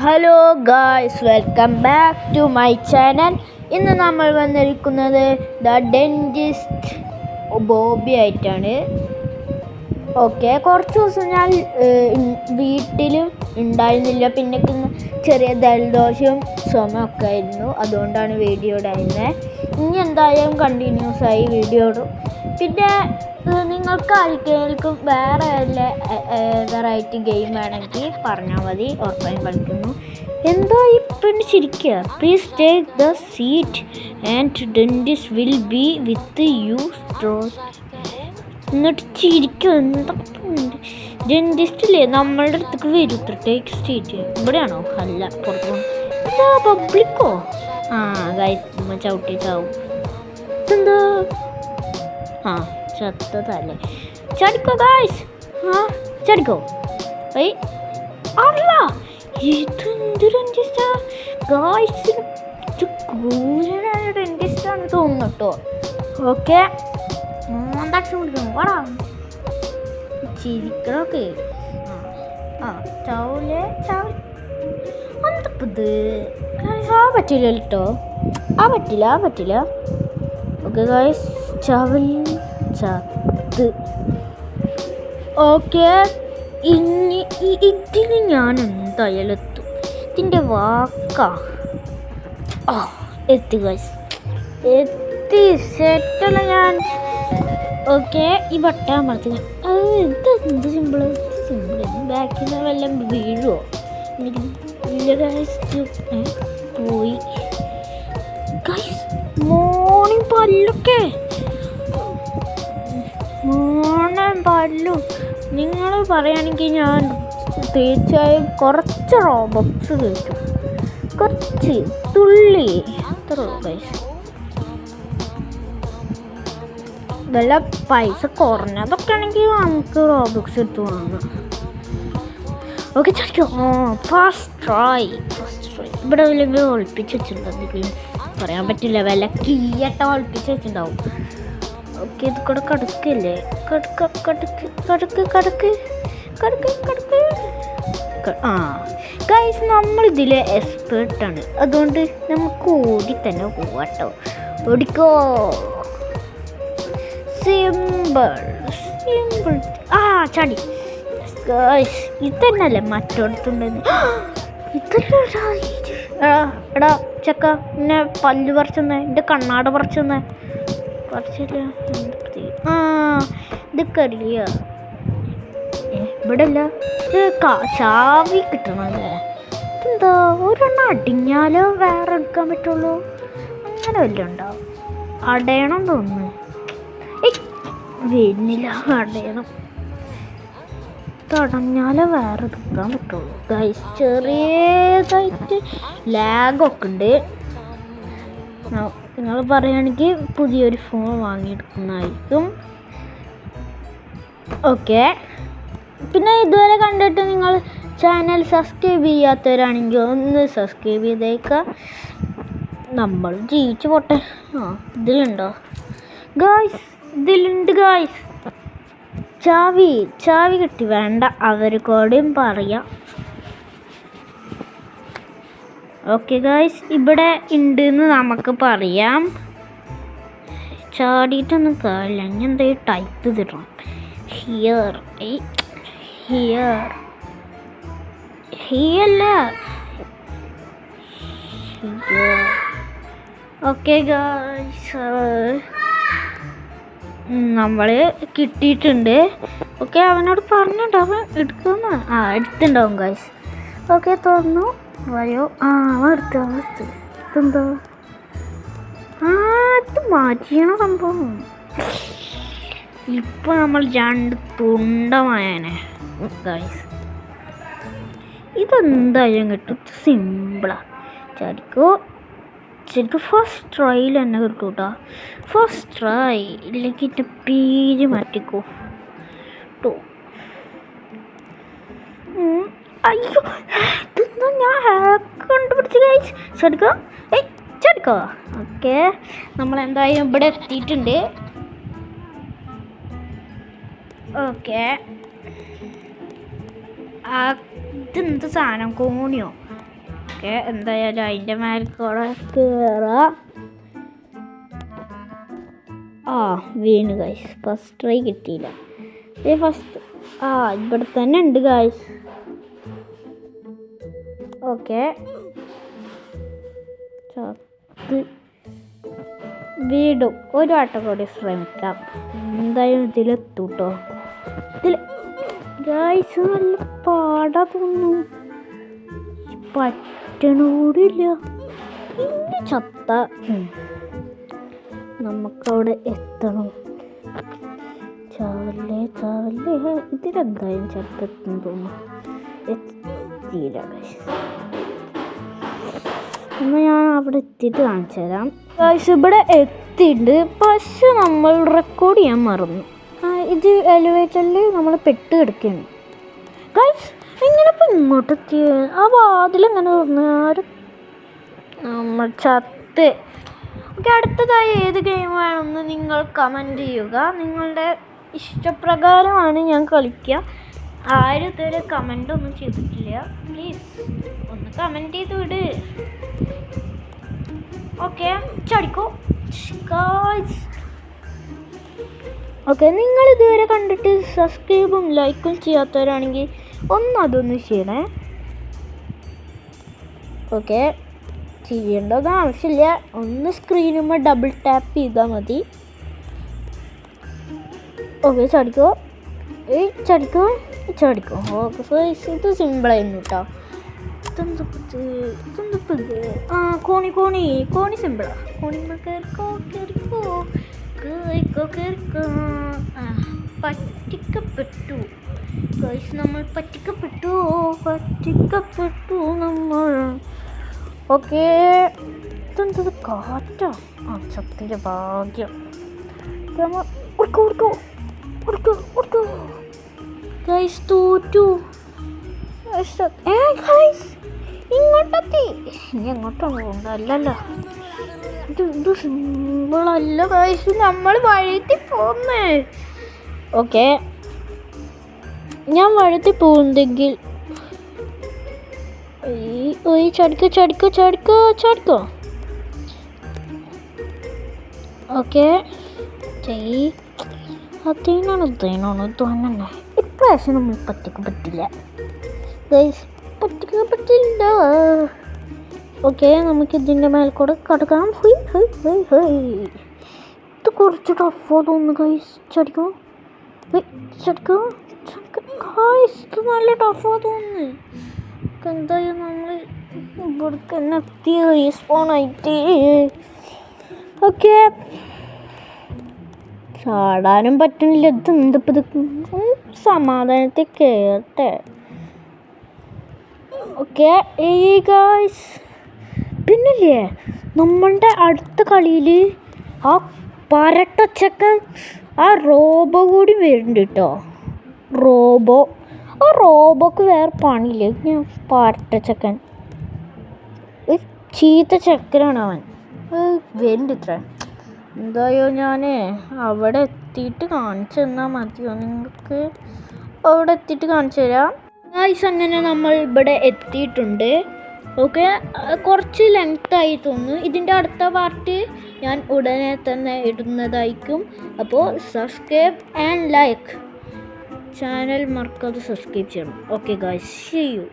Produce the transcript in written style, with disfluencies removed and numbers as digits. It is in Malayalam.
Hello guys, welcome back to my channel. ഇന്ന് നമ്മൾ വന്നിരിക്കുന്നത് ദ ഡെൻറ്റിസ്റ്റ് ബോബി ആയിട്ടാണ്. ഓക്കെ, കുറച്ച് ദിവസം ഞാൻ വീട്ടിലും ഉണ്ടായിരുന്നില്ല. പിന്നെ ചെറിയ ജലദോഷവും ചുമയൊക്കെ ആയിരുന്നു. അതുകൊണ്ടാണ് വീഡിയോ ഇടുന്നത്. ഇനി എന്തായാലും കണ്ടിന്യൂസ് ആയി വീഡിയോ ഇടും. പിന്നെ നിങ്ങൾക്ക് ആർക്കെങ്കിലും വേറെ വല്ല വെറൈറ്റി ഗെയിം വേണമെങ്കിൽ പറഞ്ഞാൽ മതി, ഉറപ്പായും കളിക്കുന്നു. എന്താ ഇപ്പം ചിരിക്കുക? Please take the seat and dentist will be with you straw. എന്നിട്ട് ചിരിക്കുക. എന്തൊക്കെ ഡെൻറ്റിസ്റ്റില്ലേ നമ്മളുടെ അടുത്തേക്ക് വരും. ടേക്ക് സീറ്റ് ഇവിടെയാണോ? അല്ല, പുറത്തു. എന്താ പബ്ലിക്കോ? ഗൈസ്, നമ്മൾ ചവിട്ടി ചാവും. എന്താ? ചത്തതല്ലേ. ചടിക്കോ ഗായ്സ്, ചടിക്കോ. അല്ല, ഇതെന്ത് ഡെൻറ്റിസ്റ്റാ ഗായ്സ്? ഡെൻറ്റിസ്റ്റാണ് തോന്നുന്നു കേട്ടോ. ഓക്കെ, വാടാ ചിരിക്കണൊക്കെ. ചാവൂലേ എന്തപ്പത്? പറ്റില്ല കേട്ടോ, പറ്റില്ല. ഓക്കെ ഗായ്സ്, ചവൽ ചത്ത്. ഓക്കെ, ഇനി ഇതിന് ഞാൻ എന്തായാലും എത്തും. ഇതിൻ്റെ വാക്കാ. എത്തി ഗൈസ്, എത്തി. സെറ്റല്ല ഞാൻ. ഓക്കെ, ഈ ബട്ടൺ അമർത്തി. ഇതെന്ത് സിമ്പിള് ബാക്കിൽ നിന്ന് വല്ലതും വീഴുമോ? പോയി ഗൈസ്. മോർണിംഗ് പല്ലൊക്കെ പല്ലും നിങ്ങൾ പറയുകയാണെങ്കിൽ ഞാൻ തീർച്ചയായും കുറച്ച് റോബോക്സ് കേട്ടു. കുറച്ച് തുള്ളി എത്ര വല്ല പൈസ കുറഞ്ഞതൊക്കെ ആണെങ്കിൽ നമുക്ക് റോബോക്സ് എടുത്ത് വാങ്ങാം. ഓക്കെ, ചോദിക്കോ. First try. ഇവിടെ വല്ല ഒളിപ്പിച്ച് വെച്ചിട്ടുണ്ടെങ്കിൽ പറയാൻ പറ്റില്ല. വല്ല കീയട്ട ഒളിപ്പിച്ച് വെച്ചിട്ടുണ്ടാവും. ഓക്കെ, ഇത് കൂടെ കടുക്കല്ലേ. കടുക്ക്. ഗൈസ്, നമ്മളിതിൽ എക്സ്പേർട്ടാണ്. അതുകൊണ്ട് നമുക്ക് ഓടി തന്നെ പോവാട്ടോ. ഓടിക്കോ. സിമ്പിൾ. ചടി ഗൈസ്. ഇതന്നല്ലേ മറ്റോടത്തുണ്ടെന്ന്. എടാ ചക്ക, എന്നെ പല്ല് പറിച്ചെന്നേ, എൻ്റെ കണ്ണാട പറിച്ചെന്നേ. പറിച്ചില്ല. ഇതൊക്കെ അറിയ ഇവിടെ അല്ല. ചാവി കിട്ടണല്ലേ. എന്താ ഒരെണ്ണം അടിഞ്ഞാലോ വേറെ എടുക്കാൻ പറ്റുള്ളൂ? അങ്ങനെ വല്ലതും ഉണ്ടാവും. അടയണം തോന്നുന്നു. വരുന്നില്ല. അടയണം. തടഞ്ഞാലേ വേറെ എടുക്കാൻ പറ്റുള്ളൂ. ഗൈസ്, ചെറിയതായിട്ട് ലാഗൊക്കെ ഉണ്ട്. നിങ്ങൾ പറയുകയാണെങ്കിൽ പുതിയൊരു ഫോൺ വാങ്ങിയെടുക്കുന്നതായിരിക്കും. ഓക്കെ, പിന്നെ ഇതുവരെ കണ്ടിട്ട് നിങ്ങൾ ചാനൽ സബ്സ്ക്രൈബ് ചെയ്യാത്തവരാണെങ്കിൽ ഒന്ന് സബ്സ്ക്രൈബ് ചെയ്തേക്കുക. നമ്മൾ ജീവിച്ചു പോട്ടെ. ഇതിലുണ്ടോ ഗായ്സ്? ഇതിലുണ്ട് ഗായ്സ്. ചാവി കിട്ടി. വേണ്ട, അവർക്കോടെയും പറയാം. ഓക്കെ ഗായ്സ്, ഇവിടെ ഉണ്ടെന്ന് നമുക്ക് പറയാം. ചാടിയിട്ടൊന്നും കാര്യമില്ല. ഞാൻ എന്തായാലും ടൈപ്പ് ചെയ്തിടണം. ഹിയർ അല്ല. ഓക്കെ ഗായ്സ്, നമ്മൾ കിട്ടിയിട്ടുണ്ട്. ഓക്കെ, അവനോട് പറഞ്ഞിട്ട് അവൻ എടുക്കുന്ന എടുത്തിട്ടുണ്ടാവും ഗായ്സ്. ഓക്കെ, തുറന്നു. വയോ. എടുത്ത് ഇതെന്താ? ഇത് മാറ്റിയണ സംഭവം. ഇപ്പൊ നമ്മൾ രണ്ട് തുണ്ടമായനെ ഗൈസ്. ഇതെന്തായാലും കിട്ടും. സിമ്പിളാ. ശരിക്കും ഫസ്റ്റ് ട്രൈയിൽ തന്നെ കിട്ടും കേട്ടോ. ഫസ്റ്റ് ട്രൈ ഇല്ലെങ്കിൽ എൻ്റെ പേര് മാറ്റിക്കോ കേട്ടോ. അയ്യോ, ഇതൊന്നും ഞാൻ ഹാക്ക് കണ്ടുപിടിച്ച് ഗൈസ്. ചെടുക്കോ. ഓക്കെ, നമ്മളെന്തായാലും ഇവിടെ എത്തിയിട്ടുണ്ട്. ഓക്കെ, ഇതെന്ത് സാധനം? കോണിയോ? ഓക്കെ, എന്തായാലും അതിൻ്റെ മേൽക്കൂടെ കയറാം. വീണ് ഗൈസ്, ഫസ്റ്റ് ട്രൈ കിട്ടിയില്ല. ഇവിടെ തന്നെ ഉണ്ട് ഗൈസ്. ഓക്കെ, വീണ്ടും ഒരു വട്ടം കൂടി ശ്രമിക്കാം. എന്തായാലും ഇതിലെത്തൂട്ടോ. ഗൈസ് നല്ല പാടാ തോന്നുന്നു, പറ്റണൂടില്ല. പിന്നെ ചത്ത നമുക്കവിടെ എത്തണം. ചാവല്ലേ ഇതിലെന്തായാലും ചത്തെത്തും തോന്നുന്നു. എത്തിയില്ല ഗൈസ്. എന്നാൽ ഞാൻ അവിടെ എത്തിയിട്ട് കാണിച്ചു തരാം ഗൈസ്. ഇവിടെ എത്തിയിട്ടുണ്ട്, പക്ഷെ നമ്മൾ റെക്കോർഡ് ചെയ്യാൻ മറന്നു. ഇത് എലിവേറ്ററിൽ നമ്മൾ പെട്ട് കിടക്കുകയാണ് ഗൈസ്. എങ്ങനെ ഇപ്പം ഇങ്ങോട്ടെത്തി? ആ വാതിലെങ്ങനെ തുറന്നു? നമ്മൾ ചത്ത്. ഓക്കെ, അടുത്തതായി ഏത് ഗെയിം വേണമെന്ന് നിങ്ങൾ കമൻറ്റ് ചെയ്യുക. നിങ്ങളുടെ ഇഷ്ടപ്രകാരമാണ് ഞാൻ കളിക്കുക. ആരും ഇതുവരെ കമൻ്റ് ഒന്നും ചെയ്തിട്ടില്ല. പ്ലീസ് ഒന്ന് കമൻറ്റ് ചെയ്ത് വിട്. Okay, ചടിക്കോ guys. ഓക്കെ, നിങ്ങൾ ഇതുവരെ കണ്ടിട്ട് സബ്സ്ക്രൈബും ലൈക്കും ചെയ്യാത്തവരാണെങ്കിൽ അതൊന്ന് ചെയ്യണേ. ഓക്കെ, ചെയ്യേണ്ടത് ആവശ്യമില്ല, ഒന്ന് സ്ക്രീനുമ്പോൾ ഡബിൾ ടാപ്പ് ചെയ്താൽ മതി. ഓക്കെ, ചടിക്കോ ഓക്കെ. ഇത് സിമ്പിളായിരുന്നു കേട്ടോ. കോണി സിമ്പിളാ. പറ്റിക്കപ്പെട്ടു ഗൈസ്, നമ്മൾ പറ്റിക്കപ്പെട്ടു നമ്മൾ. ഓക്കെ, ഇതെന്തത് കാറ്റാ? ചത്തിൻ്റെ ഭാഗ്യം. ഗൈസ് തോറ്റു. ഇങ്ങോട്ടെത്തി. ഇനി എങ്ങോട്ടാണ് പോകണ്ട? അല്ലല്ലോ, ഇത് സിമ്പിളല്ല ഗൈസ്, നമ്മൾ വഴുത്തി പോന്നേ. ഓക്കെ, ഞാൻ വഴുത്തി പോകുന്നെങ്കിൽ ചടിക്കോ. ഓക്കെ, അതേനാണ് തന്നെ. ഇപ്രാവശ്യം നമ്മൾ പറ്റില്ല ഗൈസ്, പറ്റില്ല. ഓക്കെ, നമുക്ക് ഇതിൻ്റെ മേൽക്കൂടെ കടക്കാം. ഇത് കുറച്ച് ടഫാ തോന്നുന്നു ഗൈസ്. ചടിക്കോ. ഇത് നല്ല ടഫാ തോന്നുന്നു. എന്തായാലും നമ്മൾ ഇവിടെ തന്നെ എത്തി റീസ്പോൺ ആയിട്ട്. ഓക്കെ, ചാടാനും പറ്റുന്നില്ല. ഇത് എന്തപ്പോൾ സമാധാനത്തിൽ കേട്ടെ. ഓക്കെ ഗായ്സ്, പിന്നില്ലേ നമ്മളുടെ അടുത്ത കളിയിൽ ആ പരട്ടച്ചക്കൻ ആ റോബോ കൂടി വരുന്നുണ്ട് കേട്ടോ. ആ റോബോക്ക് വേറെ പണിയില്ലേ? പരട്ടച്ചക്കൻ ചീത്ത ചക്കനാണ് അവൻ. വരുന്നുണ്ട് ഇത്ര. എന്തായോ ഞാൻ അവിടെ എത്തിയിട്ട് കാണിച്ചു തന്നാൽ മതിയോ നിങ്ങൾക്ക്? അവിടെ എത്തിയിട്ട് കാണിച്ചു തരാം ഗൈസ്. അങ്ങനെ നമ്മൾ ഇവിടെ എത്തിയിട്ടുണ്ട്. ഓക്കെ, കുറച്ച് ലെങ്തായി തോന്നുന്നു. ഇതിൻ്റെ അടുത്ത പാർട്ട് ഞാൻ ഉടനെ തന്നെ ഇടുന്നതായിരിക്കും. അപ്പോൾ സബ്സ്ക്രൈബ് ആൻഡ് ലൈക്ക്, ചാനൽ മറക്കാതെ സബ്സ്ക്രൈബ് ചെയ്യണം. Okay guys, see U.